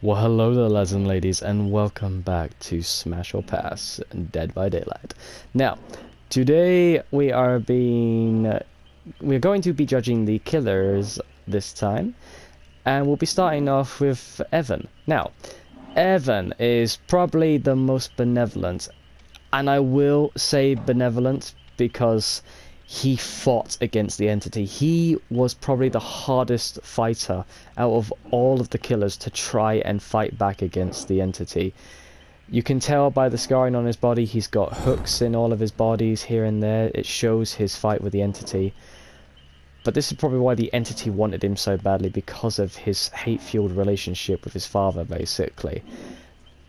Well, hello there, lads and ladies, and welcome back to Smash or Pass Dead by Daylight. Now, today we're going to be judging the killers this time, and we'll be starting off with Evan. Now, Evan is probably the most benevolent, and I will say benevolent because he fought against the entity. He was probably the hardest fighter out of all of the killers to try and fight back against the entity. You can tell by the scarring on his body, he's got hooks in all of his bodies here and there. It shows his fight with the entity. But this is probably why the entity wanted him so badly, because of his hate-fueled relationship with his father, basically.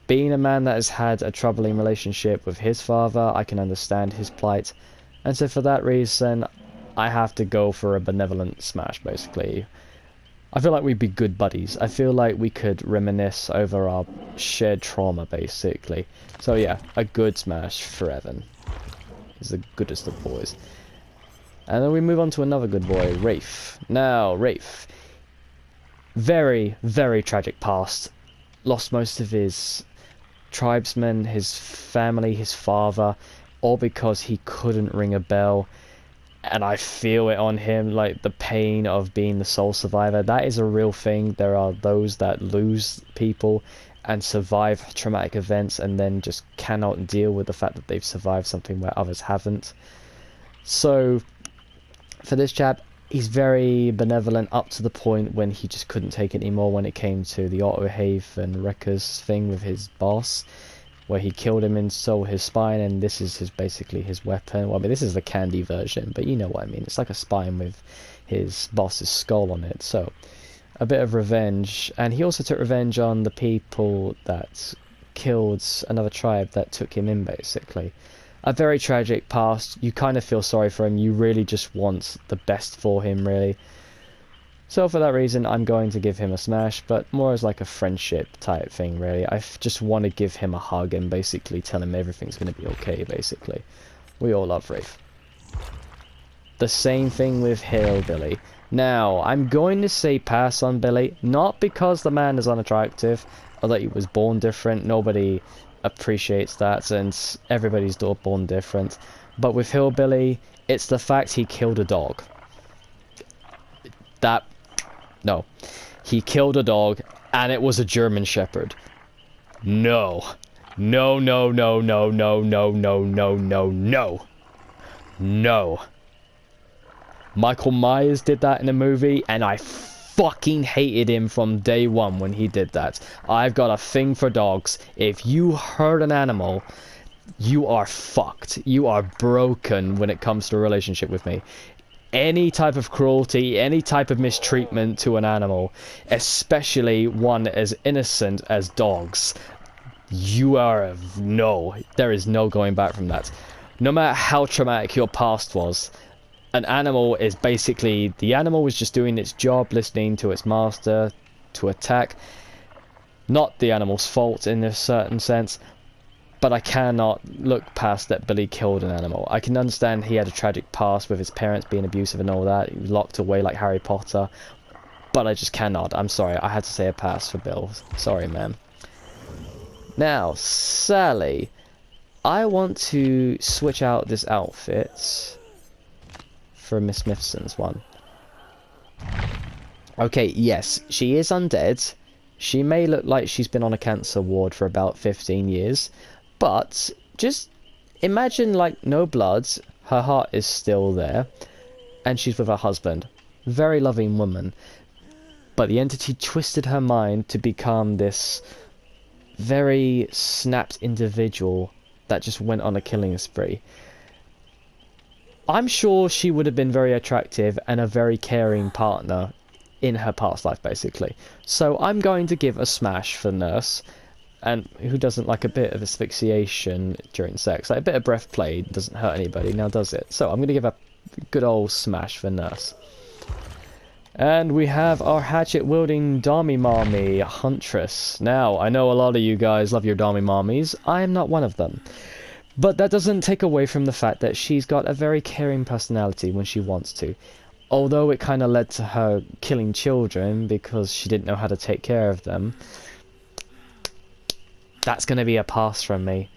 Being a man that has had a troubling relationship with his father, I can understand his plight. And so for that reason, I have to go for a benevolent smash, basically. I feel like we'd be good buddies. I feel like we could reminisce over our shared trauma, basically. So yeah, a good smash for Evan. He's the goodest of boys. And then we move on to another good boy, Rafe. Now, Rafe. Very, very tragic past. Lost most of his tribesmen, his family, his father, all because he couldn't ring a bell. And I feel it on him, like the pain of being the sole survivor. That is a real thing. There are those that lose people and survive traumatic events and then just cannot deal with the fact that they've survived something where others haven't. So for this chap, he's very benevolent up to the point when he just couldn't take it anymore when it came to the Autohave and Wreckers thing with his boss, where he killed him and stole his spine, and this is basically his weapon. Well, I mean, this is the candy version, but you know what I mean. It's like a spine with his boss's skull on it. So, a bit of revenge. And he also took revenge on the people that killed another tribe that took him in, basically. A very tragic past. You kind of feel sorry for him. You really just want the best for him, really. So for that reason, I'm going to give him a smash, but more as like a friendship type thing, really. I just want to give him a hug and basically tell him everything's going to be okay, basically. We all love Rafe. The same thing with Hillbilly. Now, I'm going to say pass on Billy, not because the man is unattractive, or that he was born different. Nobody appreciates that, and everybody's born different. But with Hillbilly, it's the fact he killed a dog. No, he killed a dog, and it was a German Shepherd. No. No, no, no, no, no, no, no, no, no, no. No. Michael Myers did that in a movie, and I fucking hated him from day one when he did that. I've got a thing for dogs. If you hurt an animal, you are fucked. You are broken when it comes to a relationship with me. Any type of cruelty, any type of mistreatment to an animal, especially one as innocent as dogs, you are no. There is no going back from that. No matter how traumatic your past was, an animal is basically, the animal was just doing its job, listening to its master to attack. Not the animal's fault in a certain sense. But I cannot look past that Billy killed an animal. I can understand he had a tragic past with his parents being abusive and all that. He was locked away like Harry Potter. But I just cannot. I'm sorry. I had to say a pass for Bill. Sorry, man. Now, Sally. I want to switch out this outfit for Miss Smithson's one. Okay, yes. She is undead. She may look like she's been on a cancer ward for about 15 years. But just imagine, like, no blood, her heart is still there, and she's with her husband. Very loving woman. But the entity twisted her mind to become this very snapped individual that just went on a killing spree. I'm sure she would have been very attractive and a very caring partner in her past life, basically. So I'm going to give a smash for Nurse. And who doesn't like a bit of asphyxiation during sex? Like a bit of breath play doesn't hurt anybody, now does it? So I'm going to give a good old smash for Nurse. And we have our hatchet-wielding Dami Mommy, Huntress. Now, I know a lot of you guys love your Dami Mommies. I am not one of them. But that doesn't take away from the fact that she's got a very caring personality when she wants to. Although it kind of led to her killing children because she didn't know how to take care of them. that's going to be a pass from me.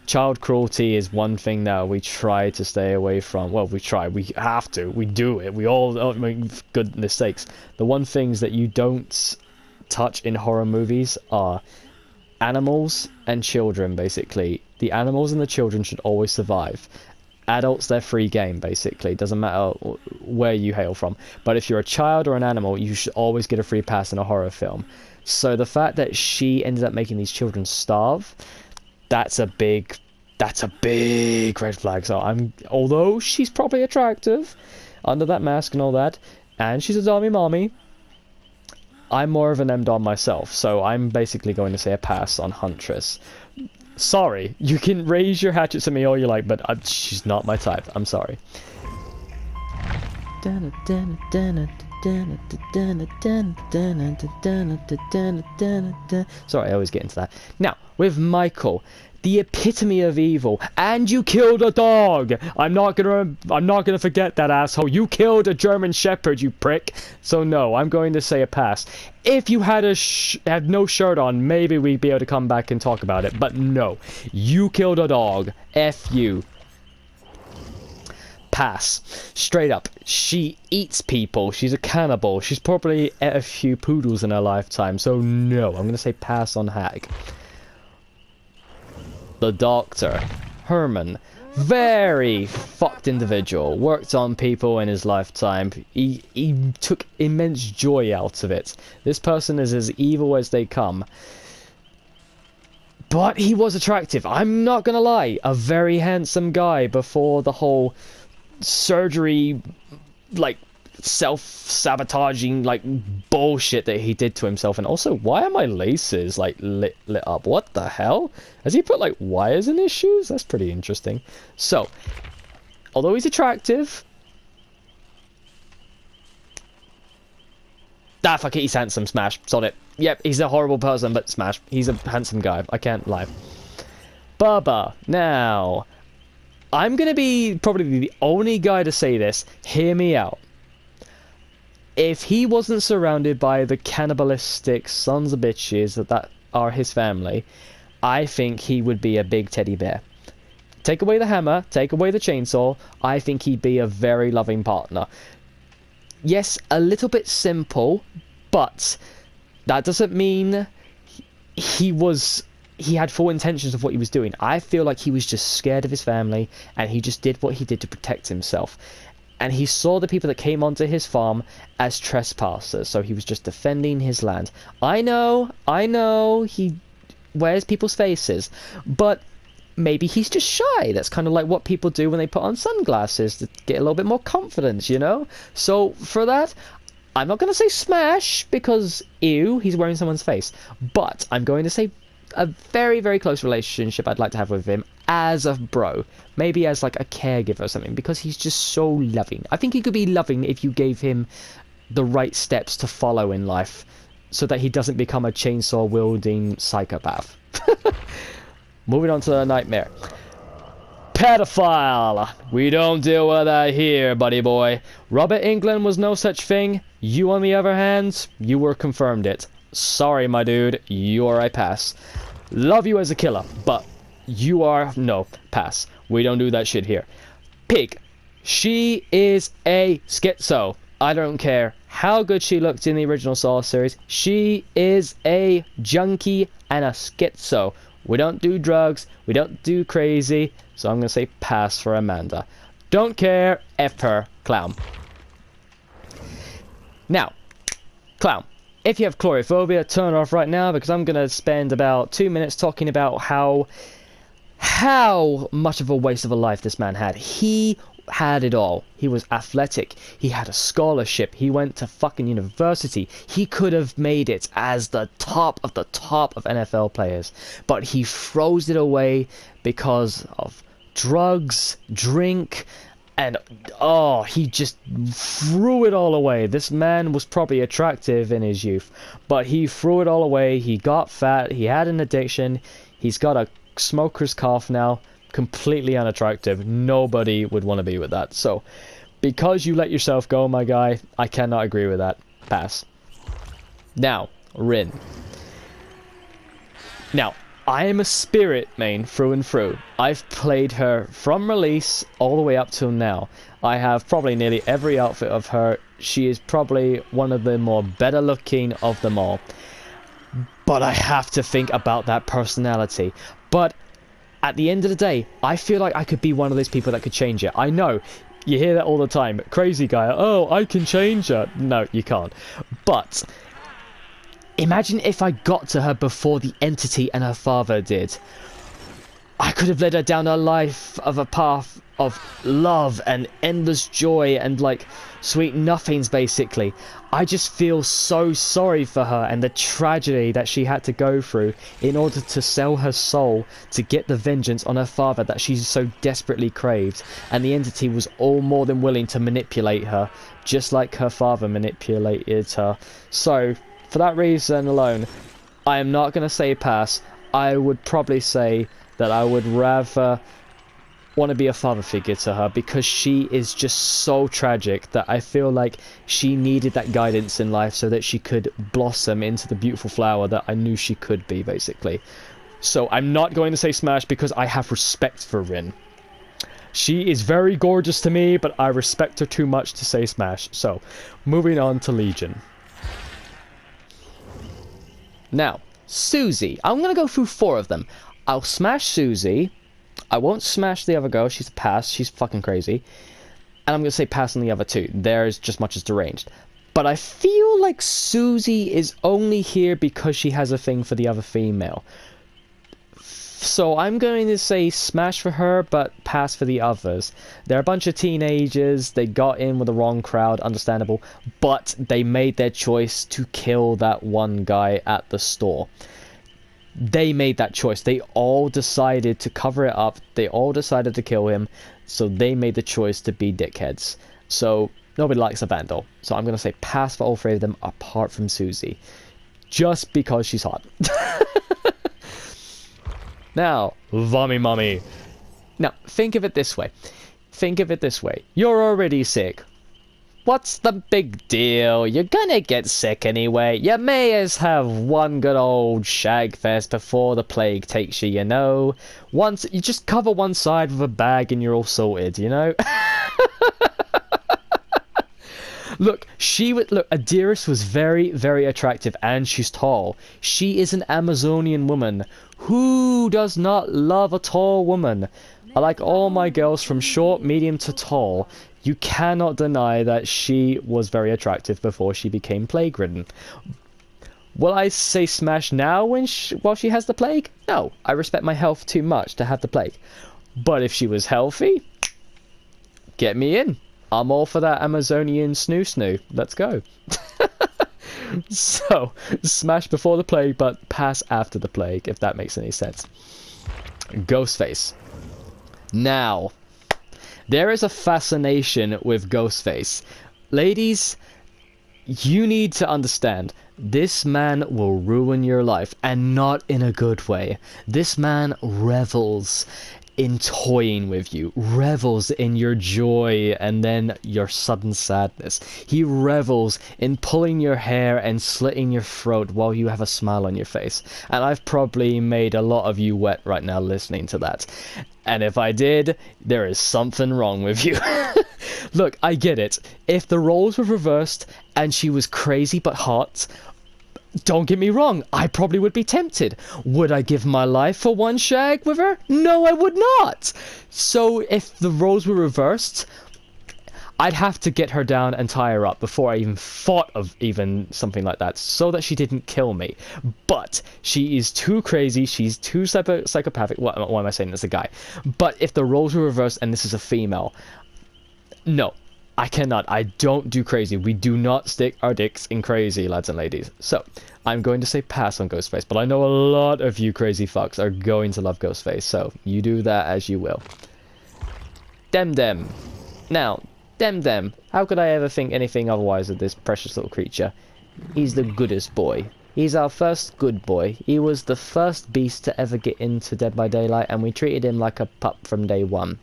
Child cruelty is one thing that we try to stay away from. Well, we try. We have to. We do it. We all make good mistakes. The one things that you don't touch in horror movies are animals and children, basically. The animals and the children should always survive. Adults, they're free game, basically. Doesn't matter where you hail from. But if you're a child or an animal, you should always get a free pass in a horror film. So the fact that she ended up making these children starve, that's a big red flag. So although she's probably attractive under that mask and all that, and she's a dummy mommy, I'm more of an M-Dom myself, so I'm basically going to say a pass on Huntress. Sorry, you can raise your hatchets at me all you like, but she's not my type. I'm sorry. Sorry, I always get into that. Now, with Michael, the epitome of evil, and you killed a dog. I'm not gonna forget that, asshole. You killed a German Shepherd, you prick. So no, I'm going to say a pass. If you had had no shirt on, maybe we'd be able to come back and talk about it. But no, you killed a dog. F you. Pass. Straight up. She eats people. She's a cannibal. She's probably ate a few poodles in her lifetime. So no, I'm gonna say pass on Hag. The Doctor, Herman, very fucked individual, worked on people in his lifetime. He took immense joy out of it. This person is as evil as they come. But he was attractive, I'm not gonna lie. A very handsome guy before the whole surgery, like, self-sabotaging, like, bullshit that he did to himself. And also, why are my laces, like, lit up? What the hell? Has he put, like, wires in his shoes? That's pretty interesting. So, although he's attractive... Ah, fuck it, he's handsome. Smash. Sod it. Yep, he's a horrible person, but smash. He's a handsome guy. I can't lie. Bubba. Now, I'm gonna be probably the only guy to say this. Hear me out. If he wasn't surrounded by the cannibalistic sons of bitches that are his family, I think he would be a big teddy bear. Take away the hammer, take away the chainsaw, I think he'd be a very loving partner. Yes, a little bit simple, but that doesn't mean he had full intentions of what he was doing. I feel like he was just scared of his family, and he just did what he did to protect himself. And he saw the people that came onto his farm as trespassers, so he was just defending his land. I know, he wears people's faces, but maybe he's just shy. That's kind of like what people do when they put on sunglasses to get a little bit more confidence, you know? So, for that, I'm not going to say smash, because, ew, he's wearing someone's face. But I'm going to say a very, very close relationship I'd like to have with him as a bro. Maybe as like a caregiver or something, because he's just so loving. I think he could be loving if you gave him the right steps to follow in life, so that he doesn't become a chainsaw wielding psychopath. Moving on to the nightmare. Pedophile! We don't deal with that here, buddy boy. Robert Englund was no such thing. You, on the other hand, you were confirmed it. Sorry, my dude, you're a pass. Love you as a killer, but you are... no, pass. We don't do that shit here. Pig. She is a schizo. I don't care how good she looked in the original Saw series. She is a junkie and a schizo. We don't do drugs. We don't do crazy. So I'm going to say pass for Amanda. Don't care. F her. Clown. Now, clown. If you have chlorophobia, turn it off right now, because I'm going to spend about 2 minutes talking about how much of a waste of a life this man had. He had it all. He was athletic. He had a scholarship. He went to fucking university. He could have made it as the top of NFL players. But he froze it away because of drugs, drink, and he just threw it all away. This man was probably attractive in his youth, but he threw it all away. He got fat. He had an addiction. He's got a smoker's cough now. Completely unattractive. Nobody would want to be with that. So, because you let yourself go, my guy, I cannot agree with that. Pass. Now, Rin. Now, I am a Spirit main through and through. I've played her from release all the way up till now. I have probably nearly every outfit of her. She is probably one of the more better looking of them all. But I have to think about that personality. But at the end of the day, I feel like I could be one of those people that could change it. I know, you hear that all the time. Crazy guy, oh, I can change her. No, you can't. But imagine if I got to her before the entity and her father did. I could have led her down a life of a path of love and endless joy and like sweet nothings basically. I just feel so sorry for her and the tragedy that she had to go through in order to sell her soul to get the vengeance on her father that she so desperately craved, and the entity was all more than willing to manipulate her just like her father manipulated her. So for that reason alone, I am not going to say pass. I would probably say that I would rather want to be a father figure to her, because she is just so tragic that I feel like she needed that guidance in life so that she could blossom into the beautiful flower that I knew she could be, basically. So I'm not going to say smash because I have respect for Rin. She is very gorgeous to me, but I respect her too much to say smash. So, moving on to Legion. Now, Susie. I'm going to go through 4 of them. I'll smash Susie. I won't smash the other girl. She's a pass. She's fucking crazy. And I'm going to say pass on the other 2. There's just much as deranged. But I feel like Susie is only here because she has a thing for the other female. So I'm going to say smash for her, but pass for the others. They're a bunch of teenagers. They got in with the wrong crowd, understandable. But they made their choice to kill that one guy at the store. They made that choice. They all decided to cover it up. They all decided to kill him. So they made the choice to be dickheads. So nobody likes a vandal. So I'm going to say pass for all 3 of them apart from Susie. Just because she's hot. Now, Vommy Mummy. Now, think of it this way. Think of it this way. You're already sick. What's the big deal? You're gonna get sick anyway. You may as have one good old shag fest before the plague takes you, you know. Once you just cover one side with a bag and you're all sorted, you know. Look, Adiris was very, very attractive and she's tall. She is an Amazonian woman. Who does not love a tall woman? I like all my girls from short, medium to tall. You cannot deny that she was very attractive before she became plague-ridden. Will I say smash now while she has the plague? No, I respect my health too much to have the plague. But if she was healthy, get me in. I'm all for that Amazonian snoo. Let's go. So, smash before the plague, but pass after the plague, if that makes any sense. Ghostface. Now, there is a fascination with Ghostface. Ladies, you need to understand, this man will ruin your life, and not in a good way. This man revels in toying with you, revels in your joy and then your sudden sadness. He revels in pulling your hair and slitting your throat while you have a smile on your face. And I've probably made a lot of you wet right now listening to that. And if I did, there is something wrong with you. Look, I get it. If the roles were reversed and she was crazy but hot, don't get me wrong, I probably would be tempted. Would I give my life for one shag with her? No, I would not. So if the roles were reversed, I'd have to get her down and tie her up before I even thought of even something like that, so that she didn't kill me. But she is too crazy, she's too psychopathic. What am I saying as a guy? But if the roles were reversed and this is a female, no. I cannot. I don't do crazy. We do not stick our dicks in crazy, lads and ladies. So, I'm going to say pass on Ghostface, but I know a lot of you crazy fucks are going to love Ghostface, so you do that as you will. Dem. Now, Dem. How could I ever think anything otherwise of this precious little creature? He's the goodest boy. He's our first good boy. He was the first beast to ever get into Dead by Daylight, and we treated him like a pup from day one.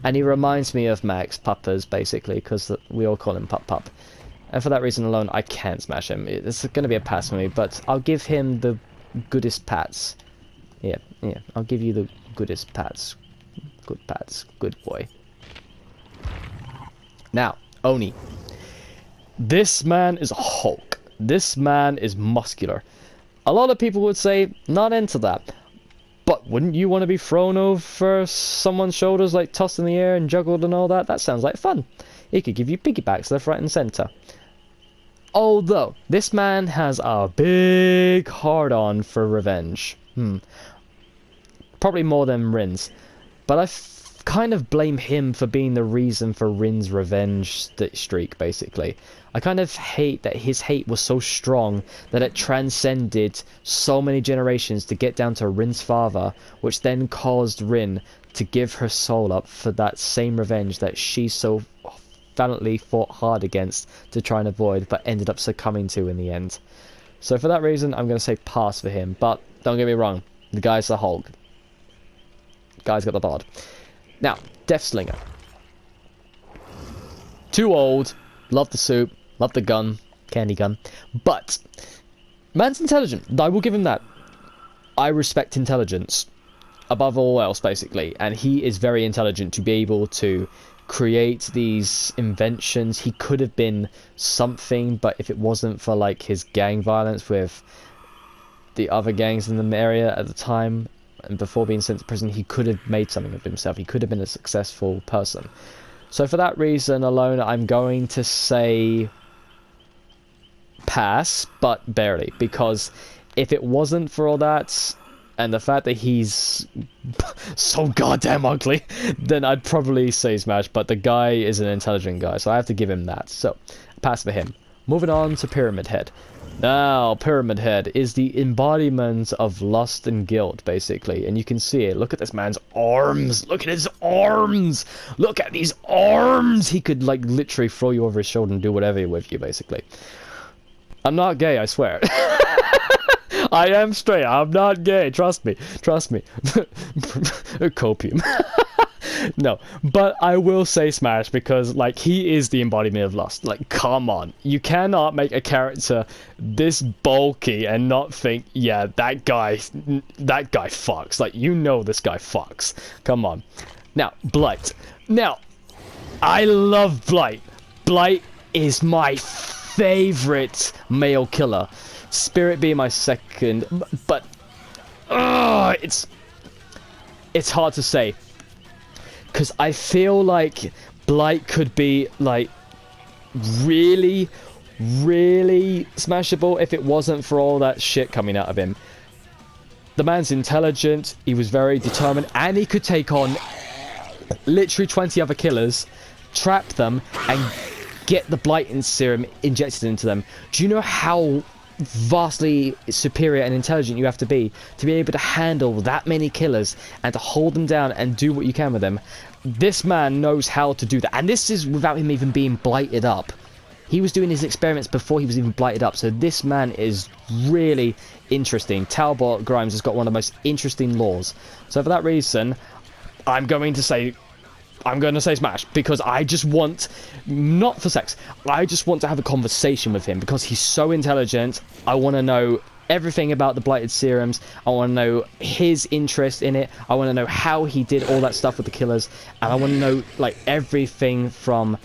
And he reminds me of Max, Puppers, basically, because we all call him Pup. And for that reason alone, I can't smash him. It's going to be a pass for me, but I'll give him the goodest pats. Yeah, yeah. I'll give you the goodest pats. Good pats. Good boy. Now, Oni. This man is a Hulk. This man is muscular. A lot of people would say, not into that. But wouldn't you want to be thrown over someone's shoulders, like tossed in the air and juggled and all that? That sounds like fun. He could give you piggybacks left, right and centre. Although, this man has a big hard-on for revenge. Probably more than Rin's. But I kind of blame him for being the reason for Rin's revenge streak, basically. I kind of hate that his hate was so strong that it transcended so many generations to get down to Rin's father, which then caused Rin to give her soul up for that same revenge that she so valiantly fought hard against to try and avoid, but ended up succumbing to in the end. So for that reason, I'm going to say pass for him. But don't get me wrong, the guy's the Hulk. Guy's got the bod. Now, Death Slinger. Too old. Love the suit. Love the gun. Candy gun. But man's intelligent. I will give him that. I respect intelligence above all else, basically. And he is very intelligent to be able to create these inventions. He could have been something, but if it wasn't for like his gang violence with the other gangs in the area at the time, and before being sent to prison, he could have made something of himself. He could have been a successful person. So for that reason alone, I'm going to say pass, but barely, because if it wasn't for all that and the fact that he's so goddamn ugly, then I'd probably say smash. But the guy is an intelligent guy, so I have to give him that. So pass for him. Moving on to Pyramid Head. Now, Pyramid Head is the embodiment of lust and guilt, basically. And you can see it. Look at this man's arms. Look at his arms. Look at these arms. He could, like, literally throw you over his shoulder and do whatever with you, basically. I'm not gay, I swear. I am straight. I'm not gay. Trust me. Trust me. Copium. No, but I will say smash because, like, he is the embodiment of lust. Like, come on. You cannot make a character this bulky and not think, yeah, that guy fucks. Like, you know this guy fucks. Come on. Now, Blight. Now, I love Blight. Blight is my favorite male killer. Spirit being my second, but it's hard to say. Because I feel like Blight could be, like, really, really smashable if it wasn't for all that shit coming out of him. The man's intelligent, he was very determined, and he could take on literally 20 other killers, trap them, and get the Blight serum injected into them. Do you know how vastly superior and intelligent you have to be able to handle that many killers and to hold them down and do what you can with them? This man knows how to do that, and this is without him even being blighted up. He was doing his experiments before he was even blighted up, so this man is really interesting. Talbot Grimes has got one of the most interesting laws, so for that reason I'm going to say smash, because I just want, not for sex, I just want to have a conversation with him because he's so intelligent. I want to know everything about the blighted serums. I want to know his interest in it. I want to know how he did all that stuff with the killers, and I want to know, like, everything from,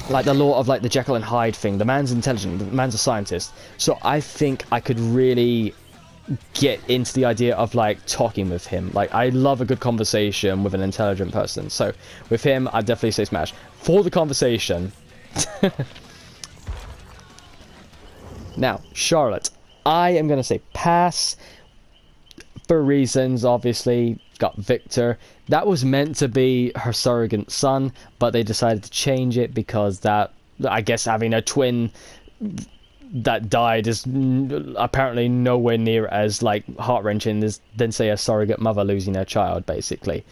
like, the lore of, like, the Jekyll and Hyde thing. The man's intelligent, the man's a scientist, so I think I could really get into the idea of, like, talking with him. Like, I love a good conversation with an intelligent person, so with him I'd definitely say smash for the conversation. Now, Charlotte, I am going to say pass for reasons. Obviously, got Victor. That was meant to be her surrogate son, but they decided to change it because that, I guess, having a twin that died is apparently nowhere near as, like, heart-wrenching as than, say, a surrogate mother losing her child, basically.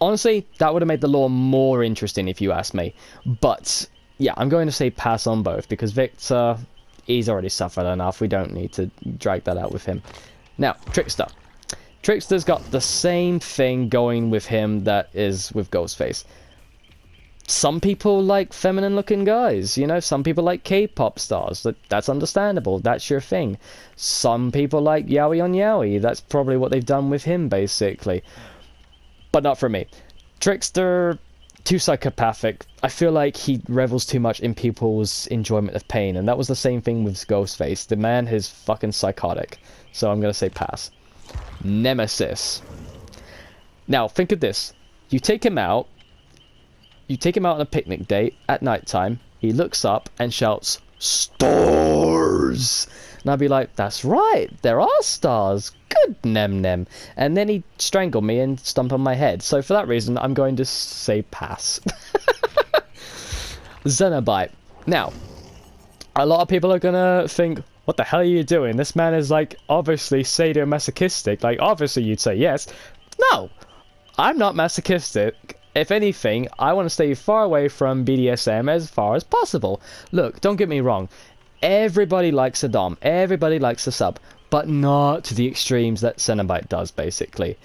Honestly, that would have made the lore more interesting if you ask me. But yeah, I'm going to say pass on both because Victor, he's already suffered enough. We don't need to drag that out with him. Now, Trickster. Trickster's got the same thing going with him that is with Ghostface. some people like feminine looking guys, you know, some people like K-pop stars. That's understandable, that's your thing. Some people like yaoi on yaoi, that's probably what they've done with him basically. But not for me. Trickster, too psychopathic. I feel like he revels too much in people's enjoyment of pain, and that was the same thing with Ghostface. The man is fucking psychotic, so I'm gonna say pass. Nemesis. Now think of this, you take him out on a picnic date at nighttime, he looks up and shouts, "Stars!" And I'd be like, that's right, there are stars, good Nem Nem. And then he'd strangle me and stomp on my head, so for that reason I'm going to say pass. Cenobite. Now, a lot of people are gonna think, what the hell are you doing? This man is like obviously sadomasochistic, like obviously you'd say yes. No, I'm not masochistic. If anything, I want to stay far away from BDSM as far as possible. Look, don't get me wrong. Everybody likes a dom. Everybody likes a sub. But not to the extremes that Cenobite does, basically.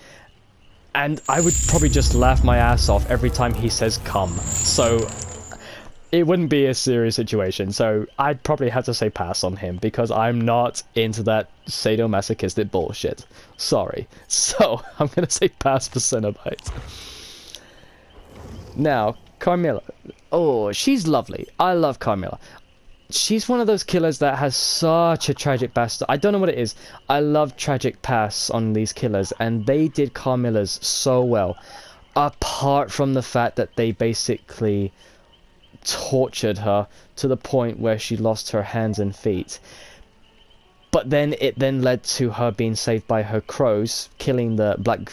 And I would probably just laugh my ass off every time he says come. So, it wouldn't be a serious situation. So, I'd probably have to say pass on him. Because I'm not into that sadomasochistic bullshit. Sorry. So, I'm going to say pass for Cenobite. Now, Carmilla. Oh, she's lovely. I love Carmilla. She's one of those killers that has such a tragic past. I don't know what it is. I love tragic pasts on these killers, and they did Carmilla's so well. Apart from the fact that they basically tortured her to the point where she lost her hands and feet. But then it then led to her being saved by her crows, killing the black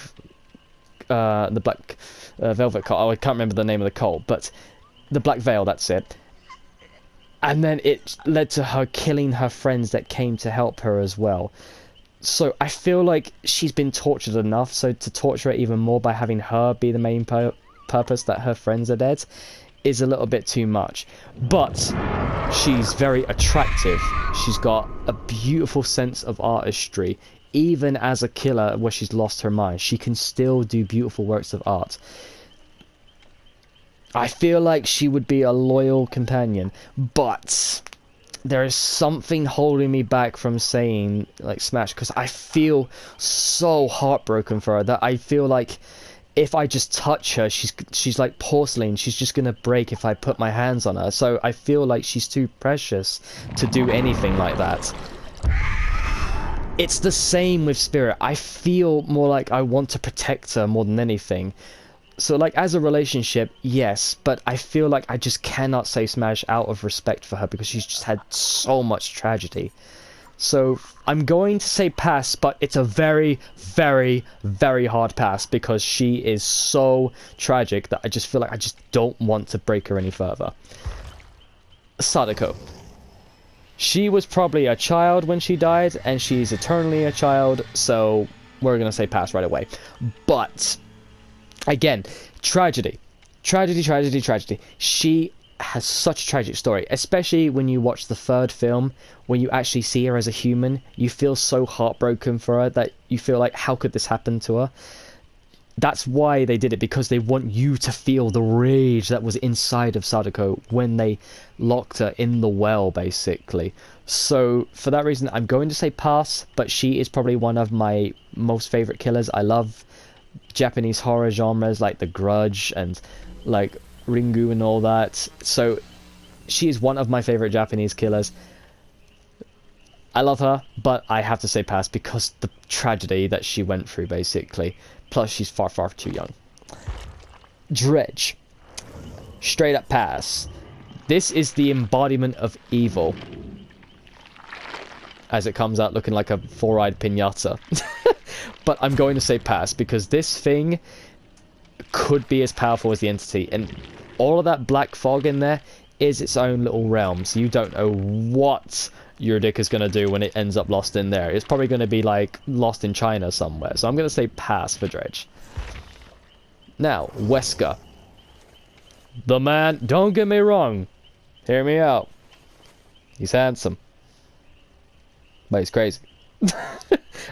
velvet cult. Oh, I can't remember the name of the cult, but the Black Veil, that's it. And then it led to her killing her friends that came to help her as well. So I feel like she's been tortured enough, so to torture her even more by having her be the main purpose that her friends are dead is a little bit too much. But she's very attractive. She's got a beautiful sense of artistry. Even as a killer where she's lost her mind, she can still do beautiful works of art. I feel like she would be a loyal companion, but there is something holding me back from saying like smash, because I feel so heartbroken for her that I feel like if I just touch her, she's like porcelain. She's just gonna break if I put my hands on her. So I feel like she's too precious to do anything like that. It's the same with Spirit. I feel more like I want to protect her more than anything. So like as a relationship, yes, but I feel like I just cannot say smash out of respect for her because she's just had so much tragedy. So I'm going to say pass, but it's a very, very, very hard pass because she is so tragic that I just feel like I just don't want to break her any further. Sadako. She was probably a child when she died, and she's eternally a child, so we're going to say pass right away. But, again, tragedy. Tragedy, tragedy, tragedy. She has such a tragic story, especially when you watch the third film, when you actually see her as a human. You feel so heartbroken for her that you feel like, how could this happen to her? That's why they did it, because they want you to feel the rage that was inside of Sadako when they locked her in the well, basically. So, for that reason, I'm going to say pass, but she is probably one of my most favourite killers. I love Japanese horror genres like The Grudge and, like, Ringu and all that. So, she is one of my favourite Japanese killers. I love her, but I have to say pass because the tragedy that she went through, basically. Plus, she's far, far too young. Dredge. Straight up pass. This is the embodiment of evil. As it comes out looking like a four-eyed piñata. But I'm going to say pass, because this thing could be as powerful as the entity. And all of that black fog in there is its own little realm. So you don't know what your dick is going to do when it ends up lost in there. It's probably going to be like lost in China somewhere. So I'm going to say pass for Dredge. Now, Wesker. The man, don't get me wrong. Hear me out. He's handsome. But he's crazy.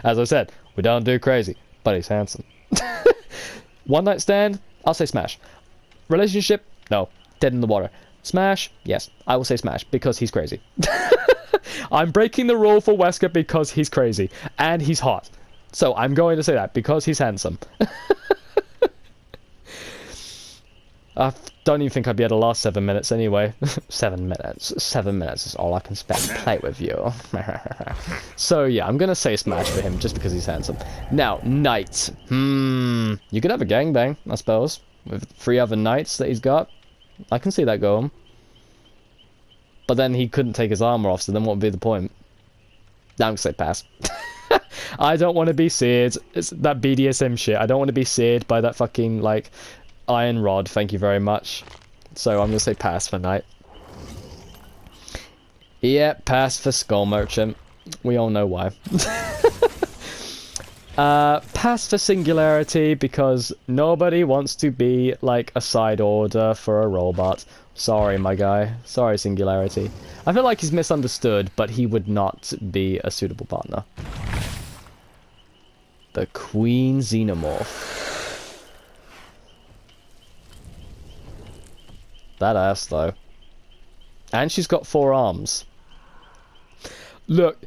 As I said, we don't do crazy. But he's handsome. One night stand, I'll say smash. Relationship, no. Dead in the water. Smash? Yes, I will say smash, because he's crazy. I'm breaking the rule for Wesker because he's crazy. And he's hot. So I'm going to say that, because he's handsome. I don't even think I'd be able to last 7 minutes anyway. 7 minutes. 7 minutes is all I can spend to play with you. So yeah, I'm gonna say smash for him just because he's handsome. Now, knight. You could have a gangbang, I suppose, with 3 other knights that he's got. I can see that going. But then he couldn't take his armor off, so then what would be the point? I'm gonna say pass. I don't want to be seared. It's that BDSM shit. I don't want to be seared by that fucking, like, iron rod, thank you very much. So I'm gonna say pass for knight. Yeah, pass for skull merchant. We all know why. Pass for singularity, because nobody wants to be like a side order for a robot. Sorry, my guy. Sorry, singularity. I feel like he's misunderstood, but he would not be a suitable partner. The Queen Xenomorph. That ass, though. And she's got 4 arms. Look.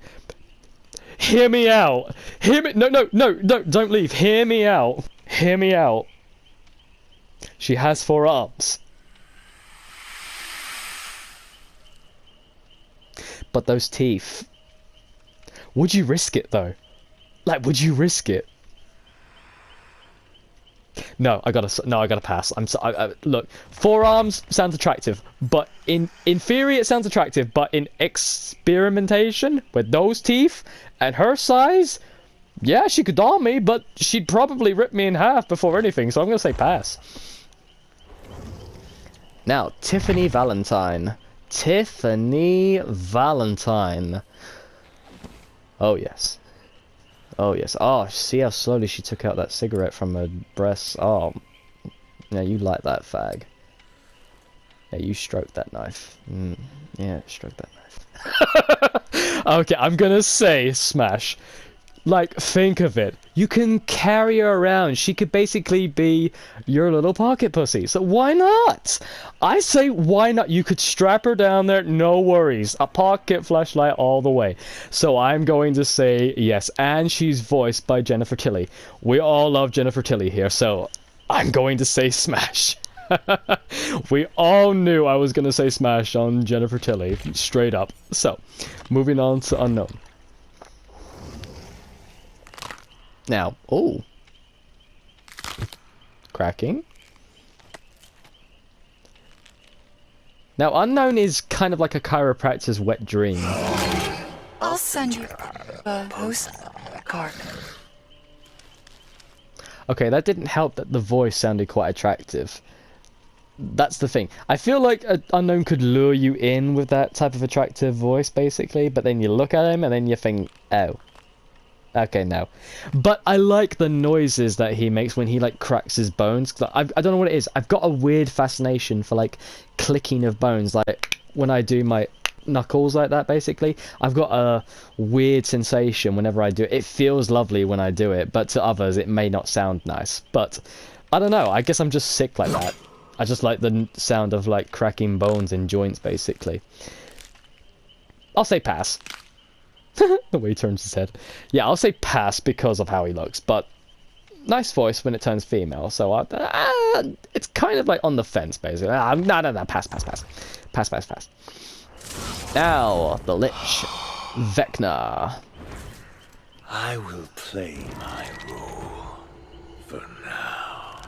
Hear me out. Hear me. No, don't leave. Hear me out. Hear me out. She has 4 arms. But those teeth. Would you risk it, though? Like, would you risk it? No, I gotta pass. Look, 4 arms sounds attractive, but in theory it sounds attractive, but in experimentation with those teeth and her size, yeah, she could arm me, but she'd probably rip me in half before anything, so I'm gonna say pass. Now, Tiffany Valentine. Tiffany Valentine. Oh, yes. Oh, yes. Oh, see how slowly she took out that cigarette from her breasts. Oh. Yeah, you like that, fag. Yeah, you stroked that knife. Yeah, stroke that knife. Okay, I'm gonna say smash. Like, think of it. You can carry her around. She could basically be your little pocket pussy. So why not? I say why not? You could strap her down there, no worries. A pocket flashlight all the way. So I'm going to say yes. And she's voiced by Jennifer Tilly. We all love Jennifer Tilly here, so I'm going to say smash. We all knew I was going to say smash on Jennifer Tilly, straight up. So, moving on to unknown. Now, oh, cracking. Now, unknown is kind of like a chiropractor's wet dream. I'll send you a postcard. Okay, that didn't help that the voice sounded quite attractive. That's the thing. I feel like unknown could lure you in with that type of attractive voice, basically, but then you look at him and then you think, oh. Okay, no. But I like the noises that he makes when he, like, cracks his bones. Cause I don't know what it is. I've got a weird fascination for, like, clicking of bones. Like, when I do my knuckles like that, basically. I've got a weird sensation whenever I do it. It feels lovely when I do it, but to others, it may not sound nice. But, I don't know. I guess I'm just sick like that. I just like the sound of, like, cracking bones in joints, basically. I'll say pass. The way he turns his head. Yeah, I'll say pass because of how he looks, but nice voice when it turns female, so it's kind of like on the fence, basically. No, pass. Pass. Now, the Lich. Vecna. I will play my role for now.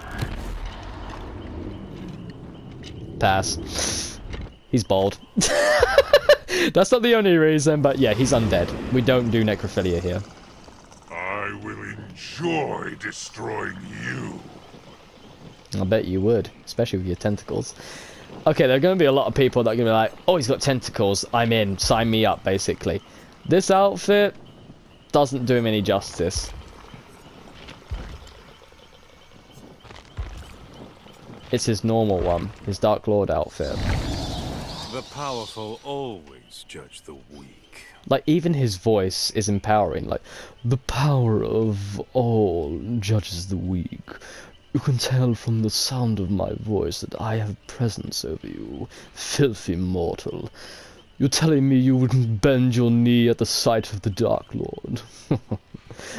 Pass. He's bald. That's not the only reason, but yeah, he's undead. We don't do necrophilia here. I will enjoy destroying you. I bet you would, especially with your tentacles. Okay, there are going to be a lot of people that are going to be like, oh, he's got tentacles, I'm in, sign me up, basically. This outfit doesn't do him any justice. It's his normal one, his Dark Lord outfit. The powerful always judge the weak. Like, even his voice is empowering. Like, the power of all judges the weak. You can tell from the sound of my voice that I have presence over you, filthy mortal. You're telling me you wouldn't bend your knee at the sight of the Dark Lord?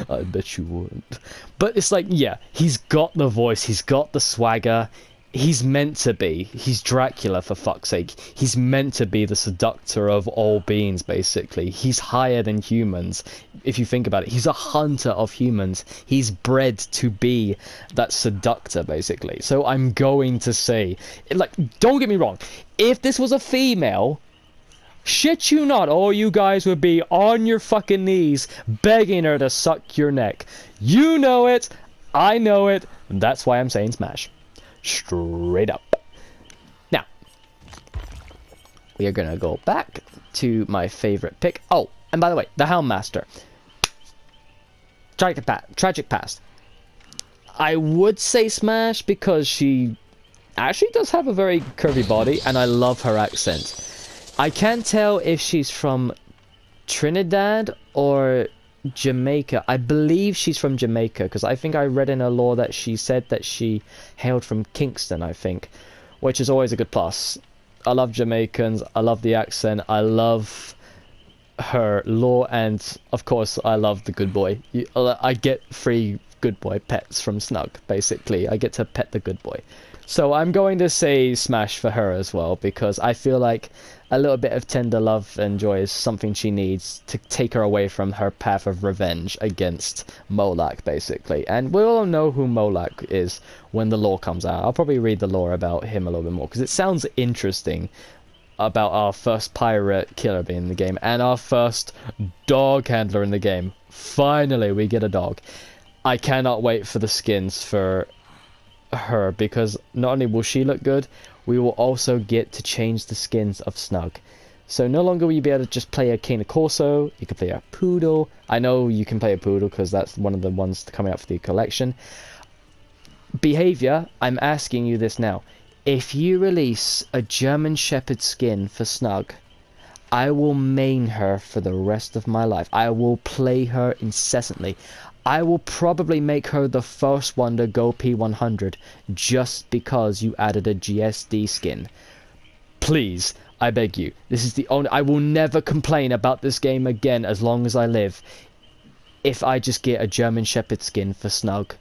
I bet you wouldn't. But it's like, yeah, he's got the voice, he's got the swagger. He's meant to be. He's Dracula, for fuck's sake. He's meant to be the seductor of all beings, basically. He's higher than humans, if you think about it. He's a hunter of humans. He's bred to be that seductor, basically. So I'm going to say, like, don't get me wrong. If this was a female, shit you not, all you guys would be on your fucking knees begging her to suck your neck. You know it. I know it. And that's why I'm saying smash. Straight up. Now, we are gonna go back to my favorite pick. Oh, and by the way, the Houndmaster. Tragic past. I would say smash because she actually does have a very curvy body, and I love her accent. I can't tell if she's from Trinidad or Jamaica. I believe she's from Jamaica, because I think I read in her lore that she said that she hailed from Kingston, I think, which is always a good plus. I love Jamaicans, I love the accent, I love her lore, and of course I love the good boy. I get free good boy pets from Snug, basically. I get to pet the good boy. So I'm going to say smash for her as well, because I feel like a little bit of tender love and joy is something she needs to take her away from her path of revenge against Moloch, basically. And we all know who Moloch is when the lore comes out. I'll probably read the lore about him a little bit more, because it sounds interesting about our first pirate killer being in the game, and our first dog handler in the game. Finally, we get a dog. I cannot wait for the skins for her, because not only will she look good, we will also get to change the skins of Snug. So no longer will you be able to just play a Cane Corso, you can play a Poodle. I know you can play a Poodle because that's one of the ones coming out for the collection. Behavior, I'm asking you this now. If you release a German Shepherd skin for Snug, I will main her for the rest of my life. I will play her incessantly. I will probably make her the first one to go P100 just because you added a GSD skin. Please, I beg you. This is the only... I will never complain about this game again as long as I live. If I just get a German Shepherd skin for Snug,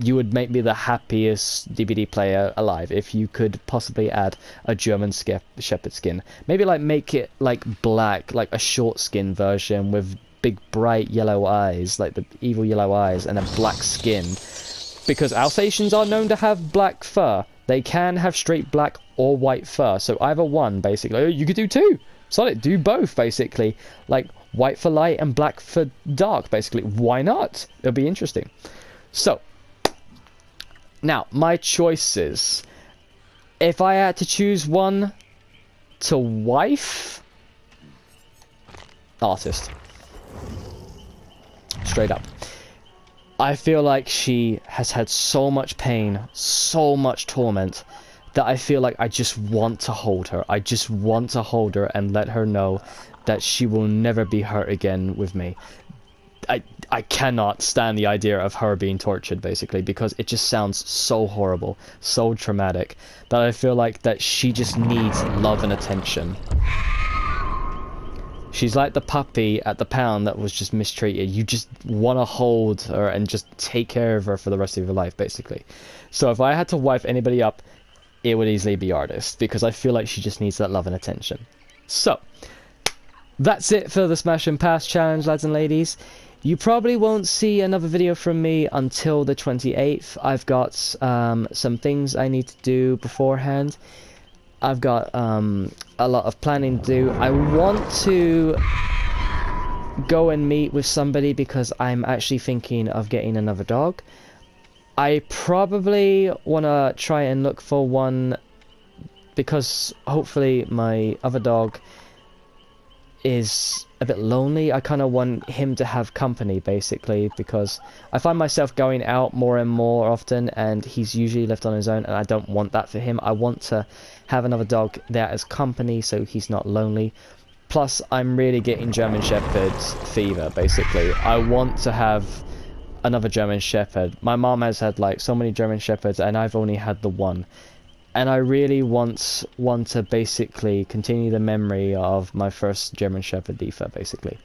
you would make me the happiest DVD player alive if you could possibly add a German Shepherd skin. Maybe like make it like black, like a short skin version with big bright yellow eyes, like the evil yellow eyes, and a black skin, because Alsatians are known to have black fur. They can have straight black or white fur, so either one, basically. You could do two. Solid, do both, basically, like white for light and black for dark, basically. Why not? It'll be interesting. So now my choices, if I had to choose one to wife, artist. Straight up. I feel like she has had so much pain, so much torment, that I feel like I just want to hold her. I just want to hold her and let her know that she will never be hurt again with me. I cannot stand the idea of her being tortured, basically, because it just sounds so horrible, so traumatic, that I feel like that she just needs love and attention. She's like the puppy at the pound that was just mistreated. You just want to hold her and just take care of her for the rest of your life, basically. So if I had to wife anybody up, it would easily be Artist, because I feel like she just needs that love and attention. So, that's it for the Smash and Pass challenge, lads and ladies. You probably won't see another video from me until the 28th. I've got some things I need to do beforehand. I've got a lot of planning to do. I want to go and meet with somebody because I'm actually thinking of getting another dog. I probably want to try and look for one because hopefully my other dog is a bit lonely. I kind of want him to have company, basically, because I find myself going out more and more often and he's usually left on his own, and I don't want that for him. I want to have another dog there as company so he's not lonely. Plus, I'm really getting German Shepherd fever, basically. I want to have another German Shepherd. My mom has had like so many German Shepherds, and I've only had the one. And I really want to basically continue the memory of my first German Shepherd, Defa, basically.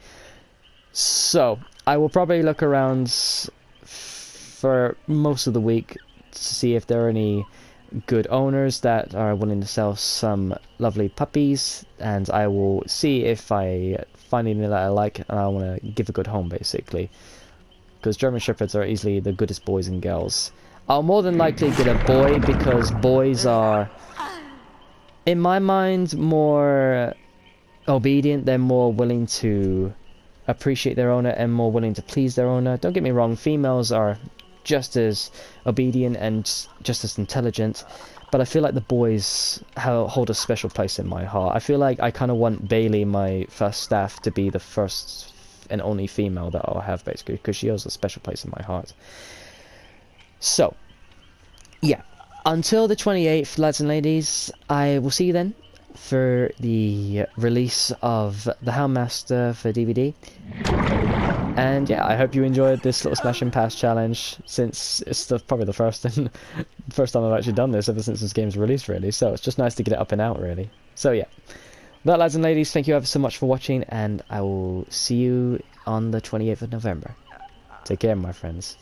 So I will probably look around for most of the week to see if there are any good owners that are willing to sell some lovely puppies, and I will see if I find anything that I like and I want to give a good home, basically, because German Shepherds are easily the goodest boys and girls. I'll more than likely get a boy because boys are, in my mind, more obedient. They're more willing to appreciate their owner and more willing to please their owner. Don't get me wrong, females are just as obedient and just as intelligent, but I feel like the boys hold a special place in my heart. I feel like I kind of want Bailey, my first staff, to be the first and only female that I'll have, basically, because she holds a special place in my heart. So, yeah, until the 28th, lads and ladies, I will see you then for the release of the Houndmaster for DVD. And yeah, I hope you enjoyed this little smash and pass challenge, since it's probably the first time I've actually done this ever since this game's released, really. So it's just nice to get it up and out, really. So yeah, with that, lads and ladies, thank you ever so much for watching, and I will see you on the 28th of November. Take care, my friends.